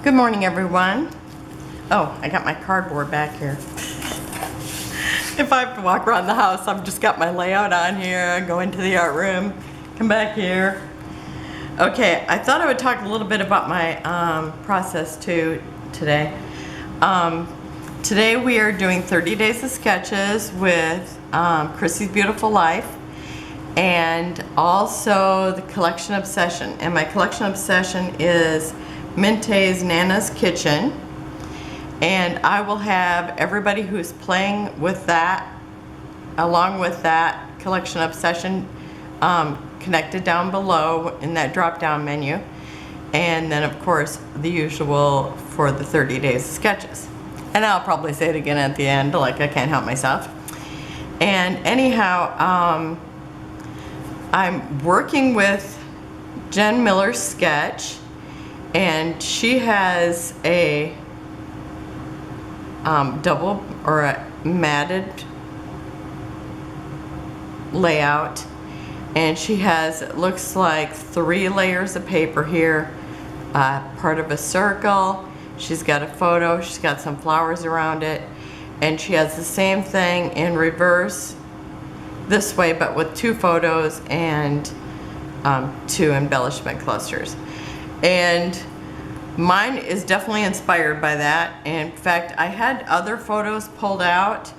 Good morning, everyone. Oh, I got my cardboard back here. If I have to walk around the house, I've just got my layout on here, go into the art room, come back here. Okay, I thought I would talk a little bit about my process too today. Today we are doing 30 days of sketches with Christy's Beautiful Life and also the collection obsession. And my collection obsession is Mintay's Nana's Kitchen. And I will have everybody who's playing with that, along with that collection obsession, connected down below in that drop-down menu. And then, of course, the usual for the 30 days of sketches. And I'll probably say it again at the end, like I can't help myself. And anyhow, I'm working with Jen Miller's sketch, and she has a double or a matted layout, and she has, it looks like 3 layers of paper here, part of a circle. She's got a photo, she's got some flowers around it, and she has the same thing in reverse this way, but with 2 photos and 2 embellishment clusters. And mine is definitely inspired by that. In fact, I had other photos pulled out,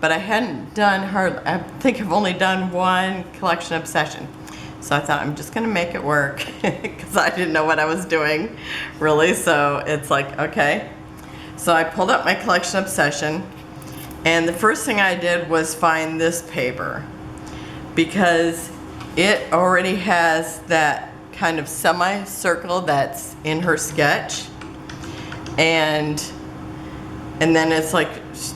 but I hadn't done I think I've only done 1 collection obsession. So I thought I'm just gonna make it work because I didn't know what I was doing really. So it's like, okay. So I pulled up my collection obsession, and the first thing I did was find this paper because it already has that kind of semicircle that's in her sketch, and then it's like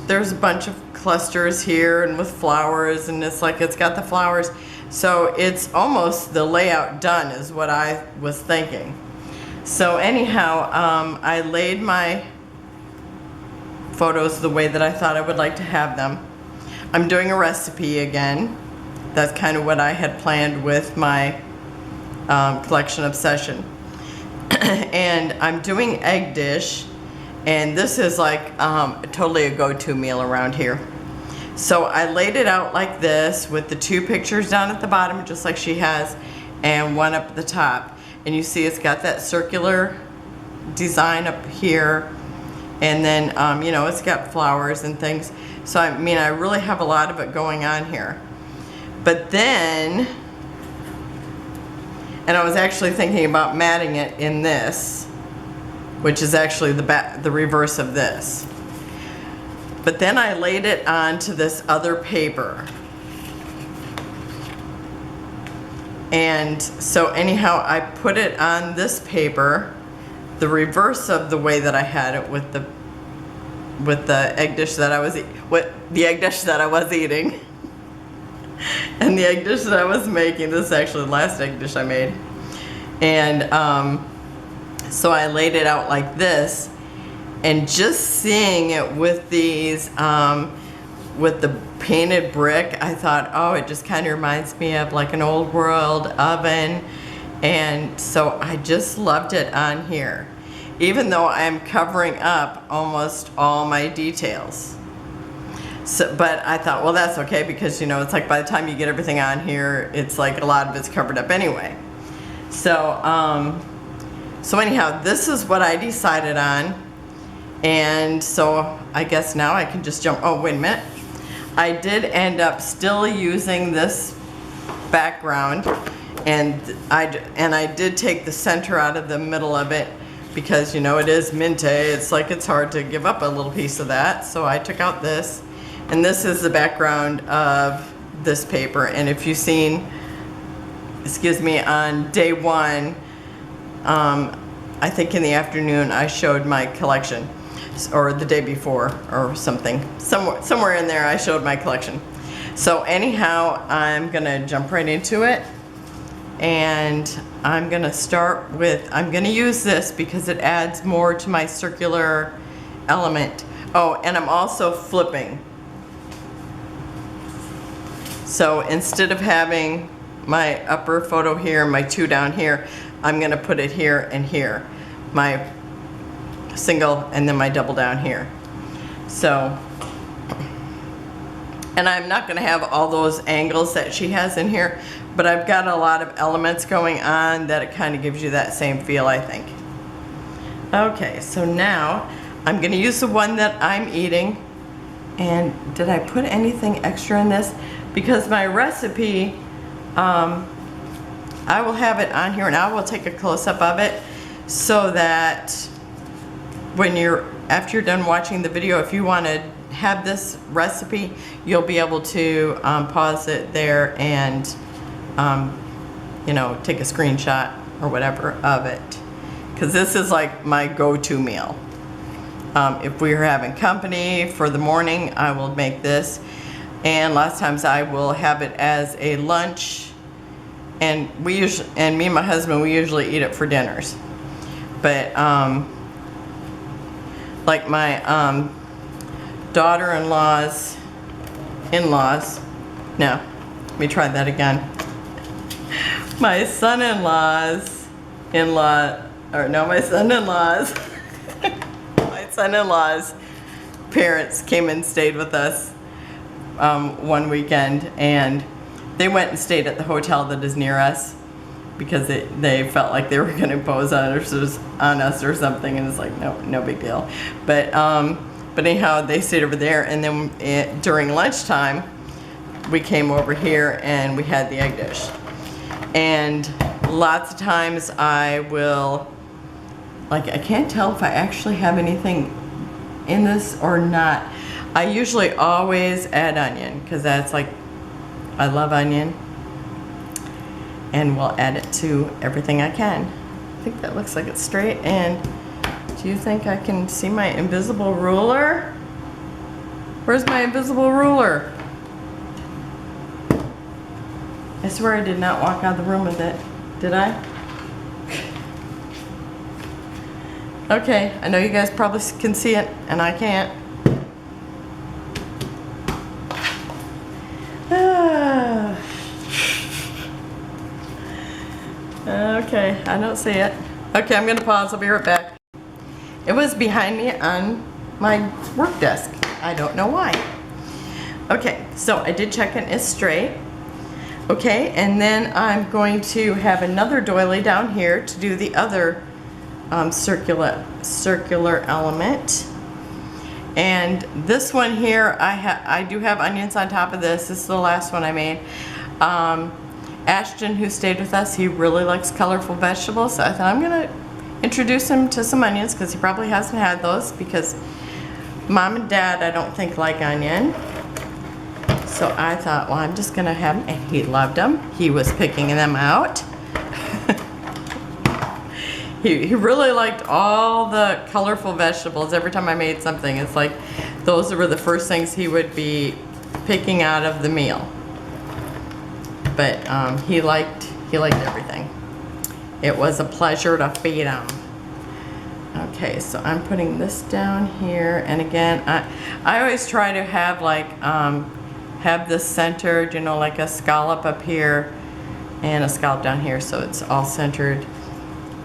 there's a bunch of clusters here and with flowers, and it's like it's got the flowers, so it's almost the layout done is what I was thinking. So anyhow, I laid my photos the way that I thought I would like to have them. I'm doing a recipe again. That's kind of what I had planned with my collection obsession. And I'm doing egg dish, and this is like totally a go-to meal around here. So I laid it out like this with the 2 pictures down at the bottom just like she has, and 1 up at the top, and you see it's got that circular design up here, and then you know, it's got flowers and things. So I mean, I really have a lot of it going on here. But then, and I was actually thinking about matting it in this, which is actually the reverse of this. But then I laid it onto this other paper. And so anyhow, I put it on this paper, the reverse of the way that I had it with the egg dish that I was eating. And the egg dish that I was making, this is actually the last egg dish I made. And so I laid it out like this, and just seeing it with these, with the painted brick, I thought, oh, it just kind of reminds me of like an old world oven. And so I just loved it on here, even though I'm covering up almost all my details. So, but I thought, well, that's okay, because you know, it's like by the time you get everything on here, it's like a lot of it's covered up anyway. So so anyhow, this is what I decided on, and so I guess now I can just jump. Oh, wait a minute, I did end up still using this background, and I did take the center out of the middle of it, because you know, it is Mintay, it's like it's hard to give up a little piece of that. So I took out this, and this is the background of this paper. And if you've seen, excuse me, on day 1, I think in the afternoon I showed my collection, or the day before or something, somewhere in there I showed my collection. So anyhow, I'm gonna jump right into it, and I'm gonna start with, I'm gonna use this because it adds more to my circular element. Oh, and I'm also flipping. So instead of having my upper photo here, my 2 down here, I'm gonna put it here and here. My single and then my double down here. So, and I'm not going to have all those angles that she has in here, but I've got a lot of elements going on that it kind of gives you that same feel, I think. Okay, so now I'm going to use the one that I'm eating. And did I put anything extra in this? Because my recipe, I will have it on here and I will take a close-up of it so that when after you're done watching the video, if you want to have this recipe, you'll be able to pause it there and you know, take a screenshot or whatever of it, because this is like my go-to meal. If we're having company for the morning, I will make this, and lots of times I will have it as a lunch, and me and my husband, we usually eat it for dinners. But like my daughter-in-law's in-laws, no, let me try that again. My son-in-law's my son-in-law's parents came and stayed with us one weekend, and they went and stayed at the hotel that is near us because they felt like they were going to impose on us or something, and it's like, no big deal. But anyhow, they stayed over there, and then during lunchtime we came over here and we had the egg dish. And lots of times I will, like, I can't tell if I actually have anything in this or not. I usually always add onion because that's like, I love onion, and we'll add it to everything I can. I think that looks like it's straight. And do you think I can see my invisible ruler? Where's my invisible ruler? I swear I did not walk out of the room with it. Did I? Okay, I know you guys probably can see it, and I can't. Okay, I don't see it. Okay, I'm gonna pause, I'll be right back. It was behind me on my work desk. I don't know why. Okay, so I did check it, it's straight. Okay, and then I'm going to have another doily down here to do the other circular element. And this one here, I do have onions on top of this. This is the last one I made. Ashton, who stayed with us, he really likes colorful vegetables, so I thought I'm gonna introduce him to some onions because he probably hasn't had those, because Mom and Dad, I don't think, like onion. So I thought, well, I'm just gonna have him, and he loved them. He was picking them out. He really liked all the colorful vegetables. Every time I made something, it's like those were the first things he would be picking out of the meal. But he liked everything. It was a pleasure to feed him. Okay, so I'm putting this down here, and again, I always try to have like have this centered, you know, like a scallop up here and a scallop down here, so it's all centered.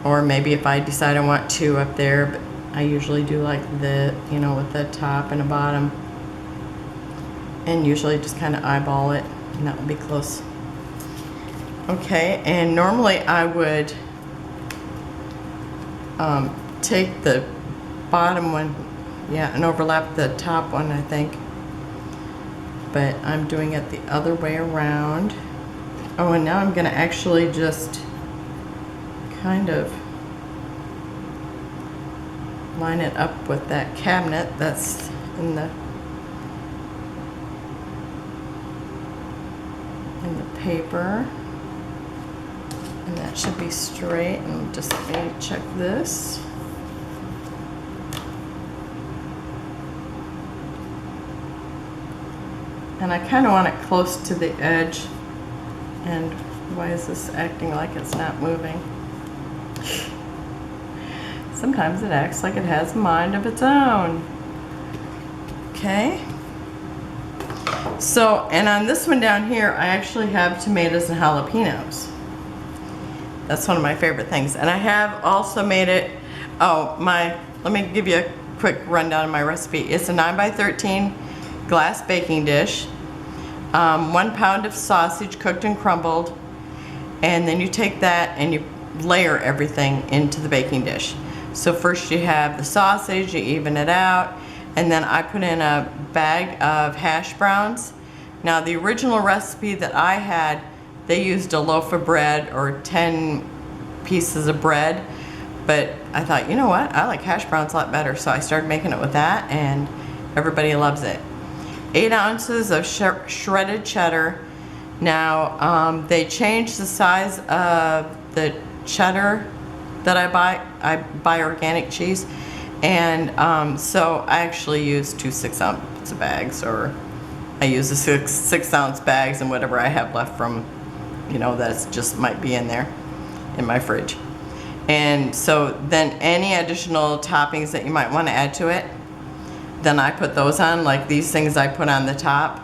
Or maybe if I decide I want two up there, but I usually do like the, you know, with the top and the bottom, and usually just kind of eyeball it, and that would be close. Okay, and normally I would take the bottom one, yeah, and overlap the top one, I think. But I'm doing it the other way around. Oh, and now I'm gonna actually just kind of line it up with that cabinet that's in the paper. And that should be straight, and just let me check this. And I kind of want it close to the edge. And why is this acting like it's not moving? Sometimes it acts like it has a mind of its own. Okay. So, and on this one down here, I actually have tomatoes and jalapenos. That's one of my favorite things. And I have also made it, let me give you a quick rundown of my recipe. It's a 9x13 glass baking dish, 1 pound of sausage cooked and crumbled, and then you take that and you layer everything into the baking dish. So first you have the sausage, you even it out, and then I put in a bag of hash browns. Now the original recipe that I had, they used a loaf of bread or 10 pieces of bread, but I thought, you know what, I like hash browns a lot better, so I started making it with that, and everybody loves it. 8 ounces of shredded cheddar. Now they changed the size of the cheddar that I buy. I buy organic cheese, and so I actually use 2 6-ounce bags, or I use the 6-ounce bags and whatever I have left from, you know, that's just might be in there in my fridge. And so then any additional toppings that you might want to add to it, then I put those on, like these things I put on the top.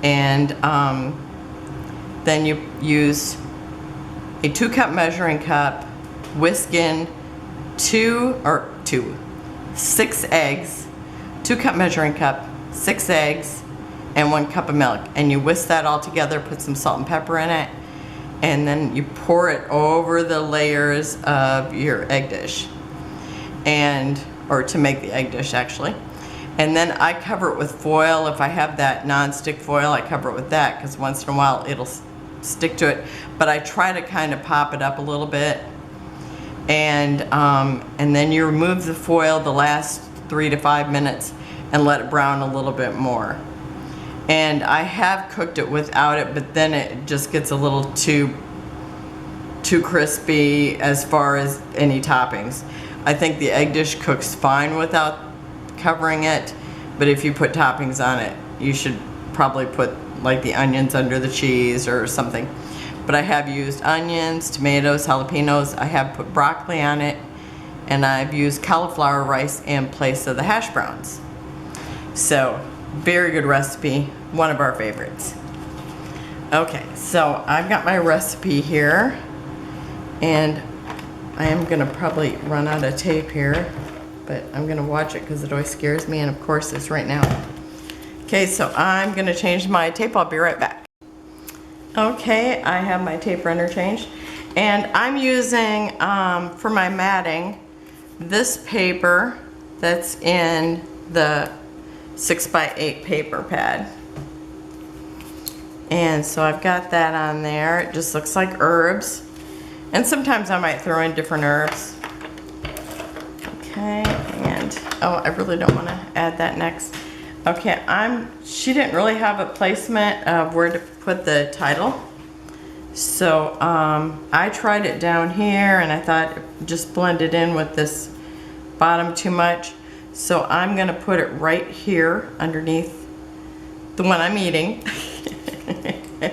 And then you use a 2-cup measuring cup, whisk in 6 eggs, 2-cup measuring cup, 6 eggs, and 1 cup of milk. And you whisk that all together, put some salt and pepper in it, and then you pour it over the layers of your egg dish, or to make the egg dish actually. And then I cover it with foil. If I have that non-stick foil, I cover it with that, because once in a while it'll stick to it. But I try to kind of pop it up a little bit. And then you remove the foil the last 3 to 5 minutes and let it brown a little bit more. And I have cooked it without it, but then it just gets a little too crispy as far as any toppings. I think the egg dish cooks fine without covering it, but if you put toppings on it, you should probably put like the onions under the cheese or something. But I have used onions, tomatoes, jalapenos. I have put broccoli on it, and I've used cauliflower rice in place of the hash browns. So very good recipe, one of our favorites. Okay, so I've got my recipe here, and I am gonna probably run out of tape here, but I'm gonna watch it because it always scares me, and of course it's right now. Okay, so I'm gonna change my tape. I'll be right back. Okay, I have my tape runner changed, and I'm using, for my matting, this paper that's in the 6x8 paper pad. And so I've got that on there. It just looks like herbs. And sometimes I might throw in different herbs. Okay, and I really don't want to add that next. Okay, she didn't really have a placement of where to put the title. So I tried it down here, and I thought it just blended in with this bottom too much. So I'm gonna put it right here underneath the one I'm eating. I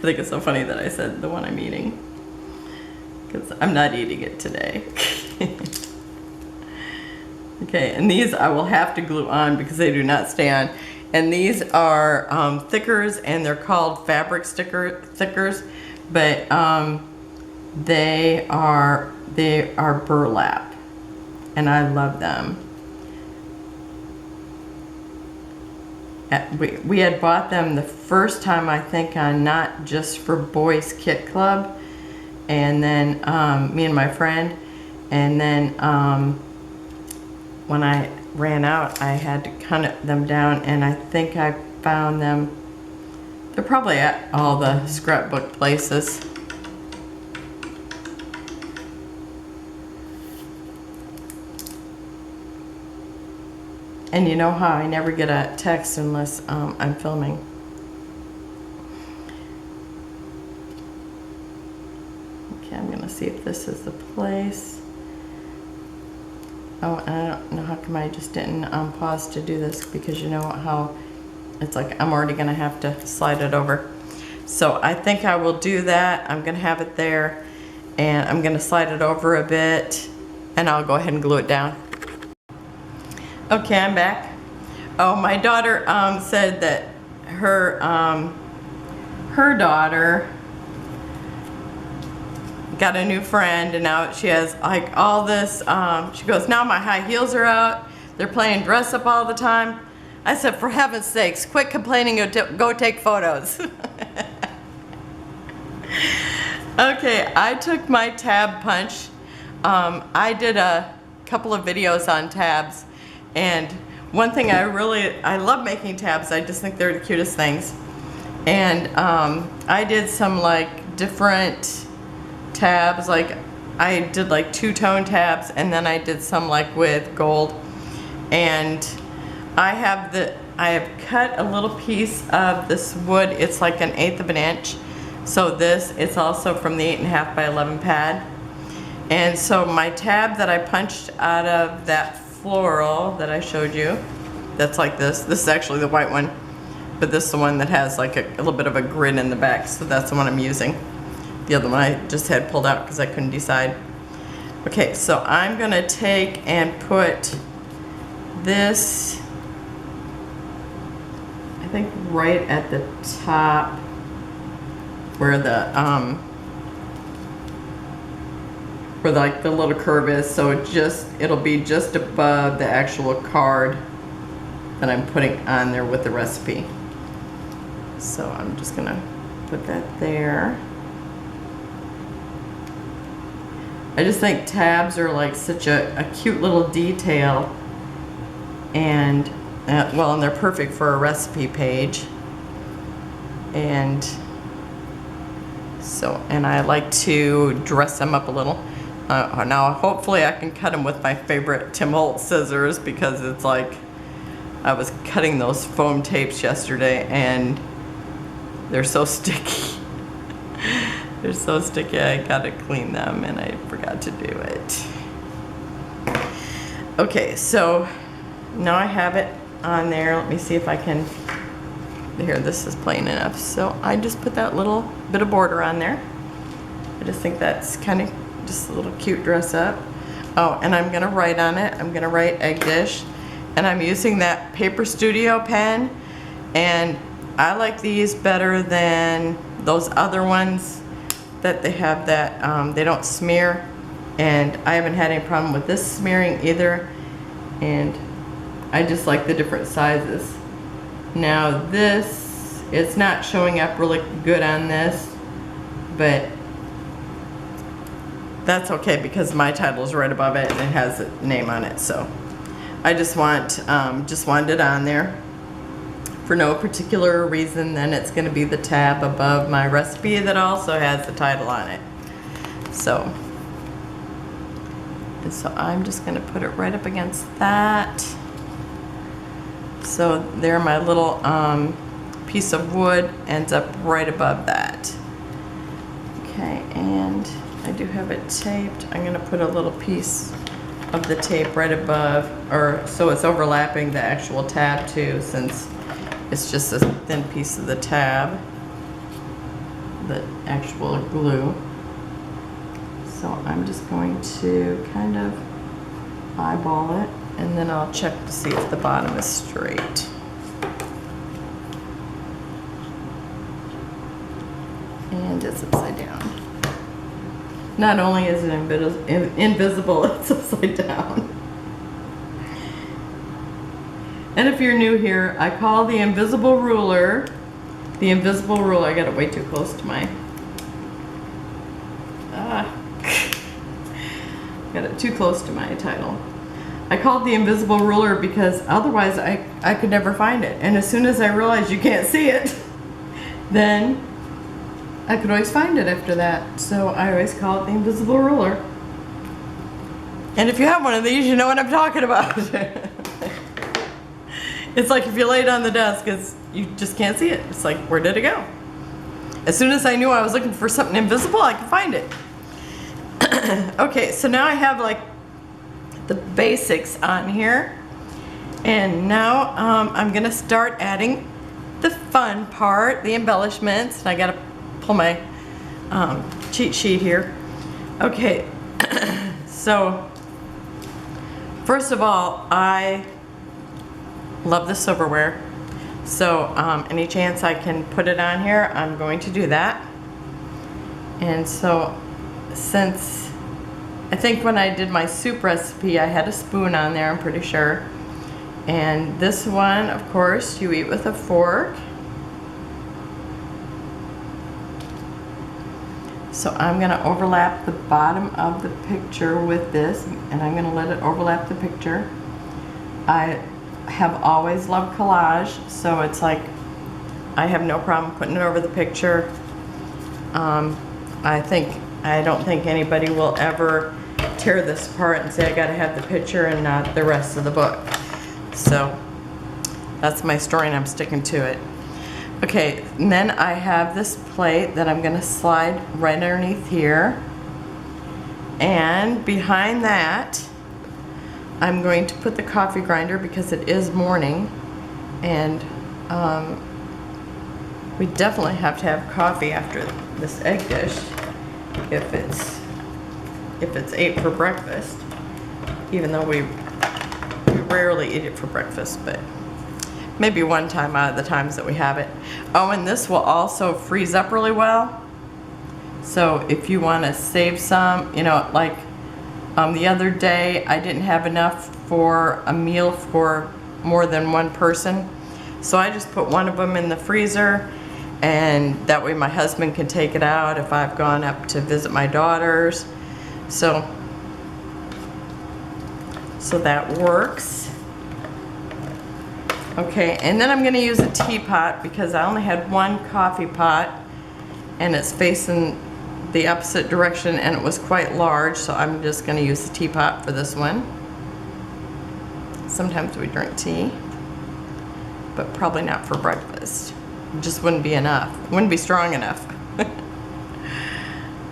think it's so funny that I said the one I'm eating, because I'm not eating it today. Okay, and these I will have to glue on because they do not stay on. And these are thickers, and they're called fabric thickers, but they are burlap. And I love them. We had bought them the first time, I think, on Not Just for Boys Kit Club, and then me and my friend, and then when I ran out, I had to cut them down, and I think I found them. They're probably at all the scrapbook places. And you know how I never get a text unless I'm filming. Okay, I'm gonna see if this is the place. Oh, and I don't know how come I just didn't pause to do this, because you know how it's like I'm already gonna have to slide it over. So I think I will do that. I'm gonna have it there, and I'm gonna slide it over a bit, and I'll go ahead and glue it down. Okay, I'm back. Oh, my daughter said that her daughter got a new friend, and now she has like all this, she goes, now my high heels are out, they're playing dress up all the time. I said, for heaven's sakes, quit complaining and go take photos. Okay, I took my tab punch. I did a couple of videos on tabs, and one thing I love making tabs. I just think they're the cutest things. And I did some like different tabs, like I did like two-tone tabs, and then I did some like with gold. And I have cut a little piece of this wood. It's like 1/8 of an inch. So this, it's also from the 8.5 by 11 pad. And so my tab that I punched out of that floral that I showed you, that's like this. This is actually the white one, but this is the one that has like a little bit of a grid in the back. So that's the one I'm using. The other one I just had pulled out because I couldn't decide. Okay, so I'm gonna take and put this, I think right at the top where the where like the little curve is, so it'll be just above the actual card that I'm putting on there with the recipe. So I'm just gonna put that there. I just think tabs are like such a cute little detail, and well, and they're perfect for a recipe page. And so, and I like to dress them up a little. Now hopefully I can cut them with my favorite Tim Holtz scissors, because it's like I was cutting those foam tapes yesterday and they're so sticky. They're so sticky, I gotta clean them and I forgot to do it. Okay, so now I have it on there. Let me see if I can, here, this is plain enough. So I just put that little bit of border on there. I just think that's kind of just a little cute dress up. Oh, and I'm gonna write on it. I'm gonna write egg dish. And I'm using that Paper Studio pen. And I like these better than those other ones that they have that they don't smear. And I haven't had any problem with this smearing either. And I just like the different sizes. Now this, it's not showing up really good on this, but that's okay because my title is right above it and it has a name on it. So I just wanted it on there for no particular reason. Then it's going to be the tab above my recipe that also has the title on it. So I'm just going to put it right up against that. So there, my little piece of wood ends up right above that. Okay, and I do have it taped. I'm going to put a little piece of the tape right above, or so it's overlapping the actual tab too, since it's just a thin piece of the tab, the actual glue. So I'm just going to kind of eyeball it, and then I'll check to see if the bottom is straight. And it's upside down. Not only is it invisible, it's upside down. And if you're new here, I call the invisible ruler, I got it way too close to my, got it too close to my title. I call it the invisible ruler because otherwise I could never find it. And as soon as I realized you can't see it, then I could always find it after that. So I always call it the invisible ruler. And if you have one of these, you know what I'm talking about. It's like if you lay it on the desk, you just can't see it. It's like, where did it go? As soon as I knew I was looking for something invisible, I could find it. Okay, so now I have like the basics on here. And now I'm gonna start adding the fun part, the embellishments. And I gotta pull my cheat sheet here. Okay, so first of all, I love the silverware. So any chance I can put it on here, I'm going to do that. And so since I think when I did my soup recipe, I had a spoon on there, I'm pretty sure. And this one, of course, you eat with a fork. So I'm going to overlap the bottom of the picture with this, and I'm going to let it overlap the picture. I have always loved collage, so it's like I have no problem putting it over the picture. I don't think anybody will ever tear this apart and say I got to have the picture and not the rest of the book. So that's my story and I'm sticking to it. Okay, and then I have this plate that I'm going to slide right underneath here. And behind that, I'm going to put the coffee grinder because it is morning. And we definitely have to have coffee after this egg dish if it's ate for breakfast. Even though we rarely eat it for breakfast, but maybe one time out of the times that we have it. Oh, and this will also freeze up really well. So if you want to save some, you know, like the other day I didn't have enough for a meal for more than one person. So I just put one of them in the freezer, and that way my husband can take it out if I've gone up to visit my daughters. So that works. Okay, and then I'm going to use a teapot because I only had one coffee pot and it's facing the opposite direction and it was quite large, so I'm just going to use the teapot for this one. Sometimes we drink tea, but probably not for breakfast. It just wouldn't be enough. Wouldn't be strong enough.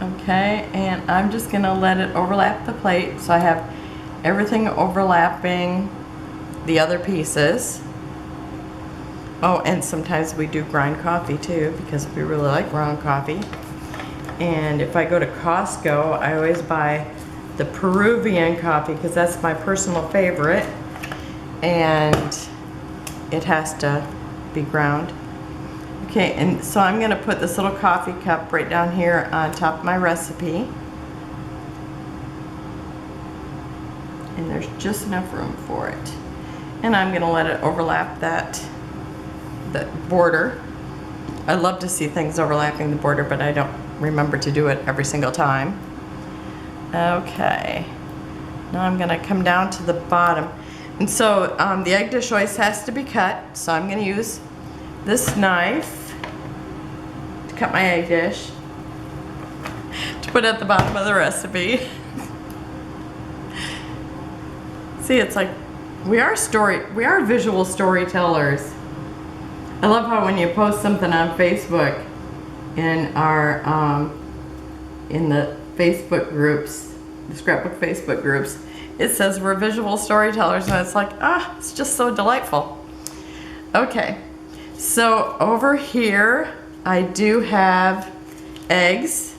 Okay, and I'm just going to let it overlap the plate so I have everything overlapping the other pieces. Oh, and sometimes we do grind coffee too because we really like ground coffee. And if I go to Costco, I always buy the Peruvian coffee because that's my personal favorite. And it has to be ground. Okay, and so I'm going to put this little coffee cup right down here on top of my recipe. And there's just enough room for it. And I'm going to let it overlap that border. I love to see things overlapping the border, but I don't remember to do it every single time. Okay, now I'm going to come down to the bottom. And so the egg dish always has to be cut, so I'm going to use this knife to cut my egg dish to put at the bottom of the recipe. See, it's like we are visual storytellers. I love how when you post something on Facebook in our in the Facebook groups, the scrapbook Facebook groups, it says we're visual storytellers, and it's like, it's just so delightful. Okay, so over here I do have eggs.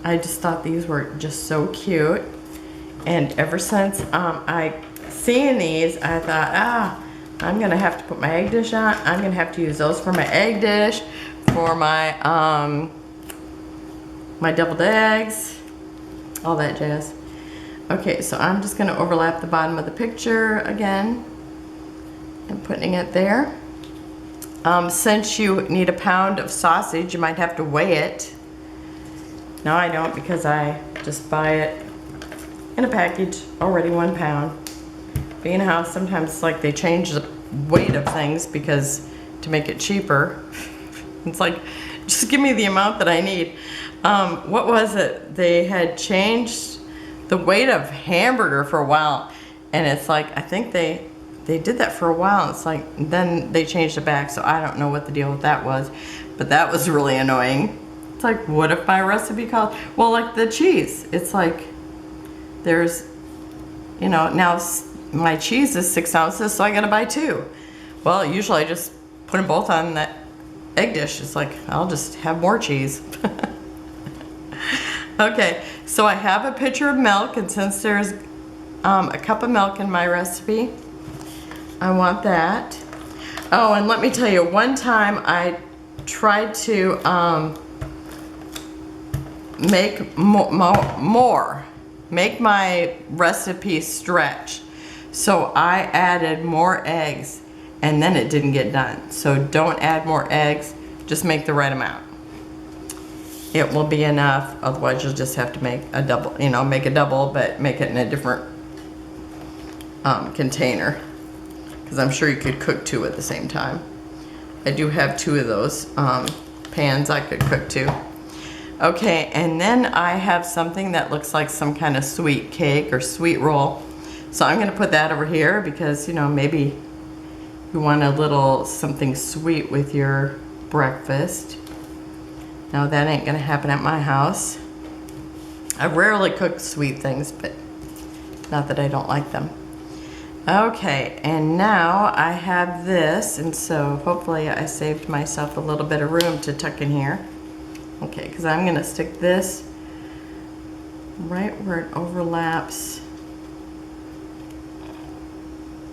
I just thought these were just so cute, and ever since I seen these, I thought, I'm gonna have to put my egg dish on. I'm gonna have to use those for my egg dish, for my my deviled eggs, all that jazz. Okay, so I'm just gonna overlap the bottom of the picture again and putting it there. Since you need a pound of sausage, you might have to weigh it. No, I don't, because I just buy it in a package already 1 pound. Being a house, sometimes it's like they change the weight of things because to make it cheaper. It's like, just give me the amount that I need. What was it? They had changed the weight of hamburger for a while, and it's like, I think they did that for a while, and it's like, then they changed it back, so I don't know what the deal with that was, but that was really annoying. It's like, what if my recipe called, well, like the cheese, it's like, there's, you know, now my cheese is 6 ounces, so I gotta buy 2. Well, usually I just put them both on that egg dish. It's like, I'll just have more cheese. Okay, so I have a pitcher of milk, and since there's a cup of milk in my recipe, I want that. Oh, and let me tell you, one time I tried to make more. Make my recipe stretch. So I added more eggs and then it didn't get done. So don't add more eggs, just make the right amount. It will be enough, otherwise you'll just have to make a double, you know, make a double, but make it in a different container. Because I'm sure you could cook 2 at the same time. I do have 2 of those pans I could cook 2. Okay, and then I have something that looks like some kind of sweet cake or sweet roll. So I'm gonna put that over here because, you know, maybe you want a little something sweet with your breakfast. Now that ain't gonna happen at my house. I rarely cook sweet things, but not that I don't like them. Okay, and now I have this, and so hopefully I saved myself a little bit of room to tuck in here. Okay, because I'm gonna stick this right where it overlaps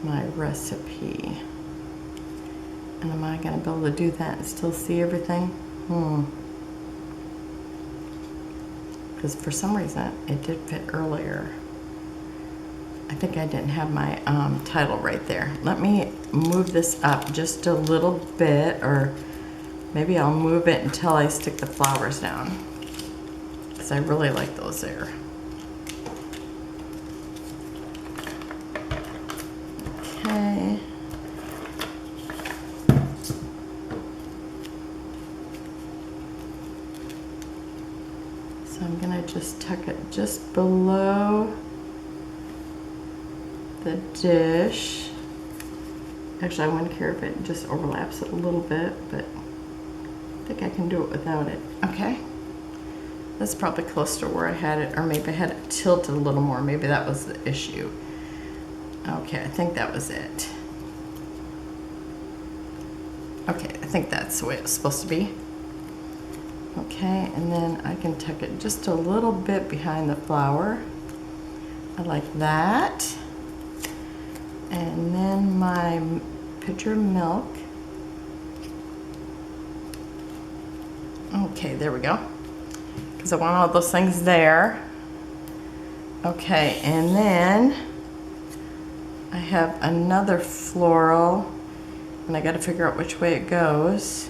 my recipe. And am I gonna be able to do that and still see everything? Because for some reason it did fit earlier. I think I didn't have my title right there. Let me move this up just a little bit, or maybe I'll move it until I stick the flowers down, because I really like those there. Okay. So I'm gonna just tuck it just below the dish. Actually, I wouldn't care if it just overlaps it a little bit, but I think I can do it without it. Okay. That's probably close to where I had it, or maybe I had it tilted a little more. Maybe that was the issue. Okay, I think that was it. Okay, I think that's the way it's supposed to be. Okay, and then I can tuck it just a little bit behind the flower. I like that. And then my pitcher of milk. Okay, there we go. Because I want all those things there. Okay, and then I have another floral, and I got to figure out which way it goes.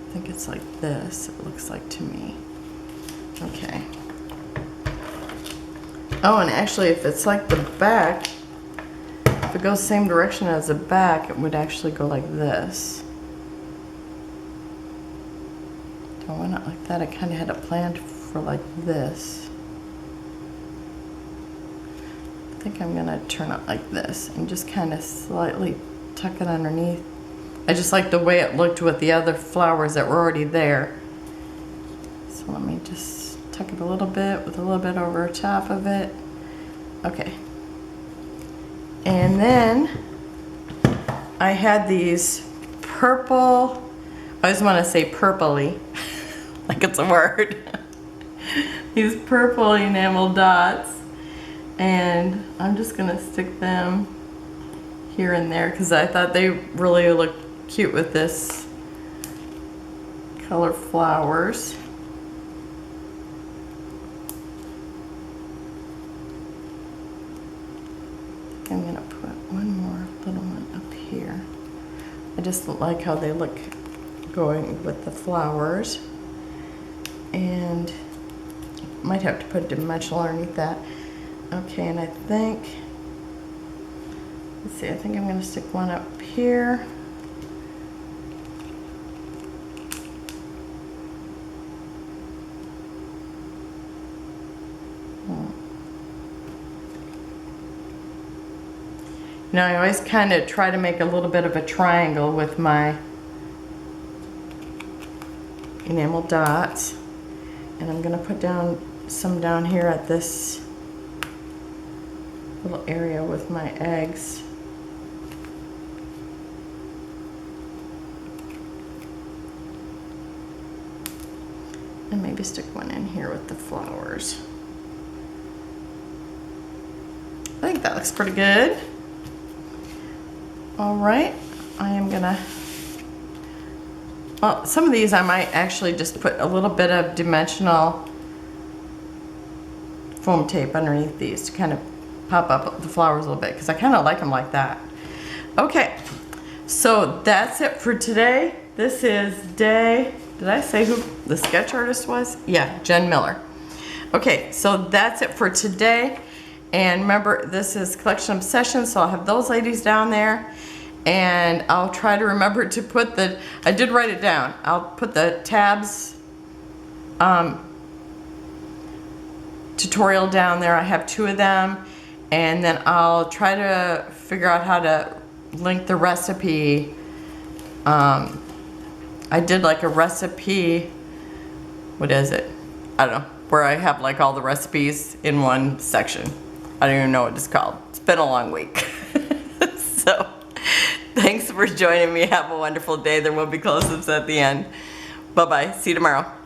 I think it's like this, it looks like to me. Okay. Oh, and actually if it's like the back, if it goes same direction as the back, it would actually go like this. Don't want it like that. I kind of had it planned for like this. I think I'm gonna turn it like this and just kind of slightly tuck it underneath. I just like the way it looked with the other flowers that were already there. So let me just tuck it a little bit with a little bit over top of it. Okay. And then I had these purple, I just want to say purpley, like it's a word. These purple enamel dots. And I'm just gonna stick them here and there because I thought they really looked cute with this color flowers. I'm gonna put one more little one up here. I just like how they look going with the flowers, and might have to put a dimensional underneath that. Okay, and I think, let's see, I think I'm gonna stick one up here. You know, I always kind of try to make a little bit of a triangle with my enamel dots. And I'm gonna put down some down here at this little area with my eggs. And maybe stick one in here with the flowers. I think that looks pretty good. All right, I am gonna Well, some of these I might actually just put a little bit of dimensional foam tape underneath these to kind of pop up the flowers a little bit, because I kind of like them like that. Okay, so that's it for today. This is did I say who the sketch artist was? Yeah, Jen Miller. Okay, so that's it for today. And remember, this is Collection Obsession, so I'll have those ladies down there. And I'll try to remember to put I did write it down. I'll put the tabs tutorial down there. I have 2 of them. And then I'll try to figure out how to link the recipe. I did like a recipe, what is it? I don't know, where I have like all the recipes in one section. I don't even know what it's called. It's been a long week. So, thanks for joining me. Have a wonderful day. There will be close-ups at the end. Bye-bye. See you tomorrow.